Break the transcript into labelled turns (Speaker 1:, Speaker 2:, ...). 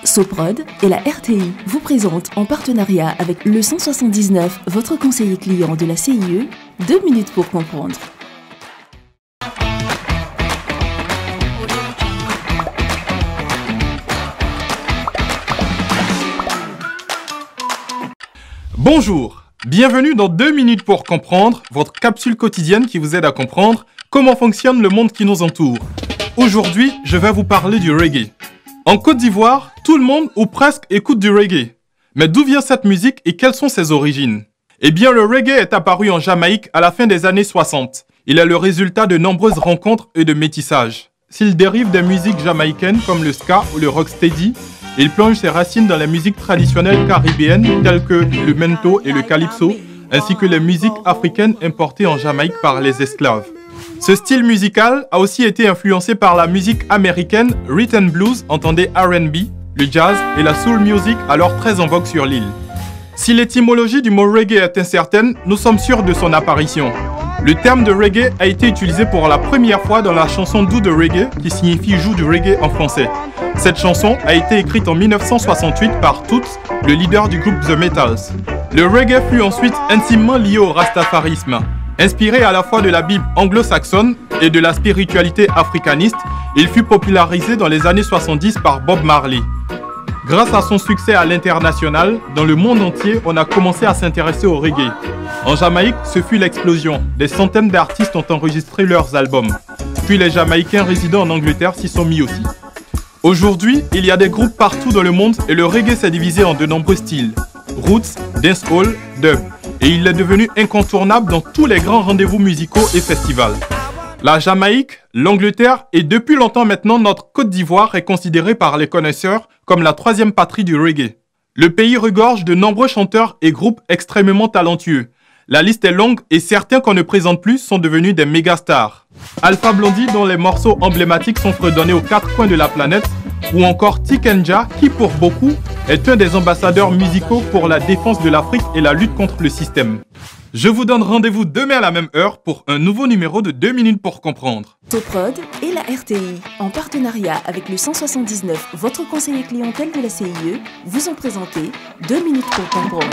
Speaker 1: Soprod et la RTI vous présentent en partenariat avec le 179, votre conseiller client de la CIE, 2 minutes pour comprendre.
Speaker 2: Bonjour, bienvenue dans 2 minutes pour comprendre, votre capsule quotidienne qui vous aide à comprendre comment fonctionne le monde qui nous entoure. Aujourd'hui, je vais vous parler du reggae. En Côte d'Ivoire, tout le monde ou presque écoute du reggae. Mais d'où vient cette musique et quelles sont ses origines? Eh bien, le reggae est apparu en Jamaïque à la fin des années 60. Il est le résultat de nombreuses rencontres et de métissages. S'il dérive des musiques jamaïcaines comme le ska ou le rocksteady, il plonge ses racines dans les musiques traditionnelles caribéennes telles que le mento et le calypso, ainsi que les musiques africaines importées en Jamaïque par les esclaves. Ce style musical a aussi été influencé par la musique américaine rhythm and blues, entendez R&B, le jazz et la soul music alors très en vogue sur l'île. Si l'étymologie du mot reggae est incertaine, nous sommes sûrs de son apparition. Le terme de reggae a été utilisé pour la première fois dans la chanson Do de reggae, qui signifie joue du reggae en français. Cette chanson a été écrite en 1968 par Toots, le leader du groupe The Metals. Le reggae fut ensuite intimement lié au rastafarisme. Inspiré à la fois de la Bible anglo-saxonne et de la spiritualité africaniste, il fut popularisé dans les années 70 par Bob Marley. Grâce à son succès à l'international, dans le monde entier, on a commencé à s'intéresser au reggae. En Jamaïque, ce fut l'explosion. Des centaines d'artistes ont enregistré leurs albums. Puis les Jamaïcains résidant en Angleterre s'y sont mis aussi. Aujourd'hui, il y a des groupes partout dans le monde et le reggae s'est divisé en de nombreux styles. Roots, dancehall, dub. Et il est devenu incontournable dans tous les grands rendez-vous musicaux et festivals. La Jamaïque, l'Angleterre et depuis longtemps maintenant notre Côte d'Ivoire est considérée par les connaisseurs comme la 3e patrie du reggae. Le pays regorge de nombreux chanteurs et groupes extrêmement talentueux. La liste est longue et certains qu'on ne présente plus sont devenus des méga stars. Alpha Blondy dont les morceaux emblématiques sont fredonnés aux 4 coins de la planète, ou encore Tikenja qui pour beaucoup est un des ambassadeurs musicaux pour la défense de l'Afrique et la lutte contre le système. Je vous donne rendez-vous demain à la même heure pour un nouveau numéro de 2 minutes pour comprendre.
Speaker 1: Soprod et la RTI, en partenariat avec le 179, votre conseiller clientèle de la CIE, vous ont présenté 2 minutes pour comprendre.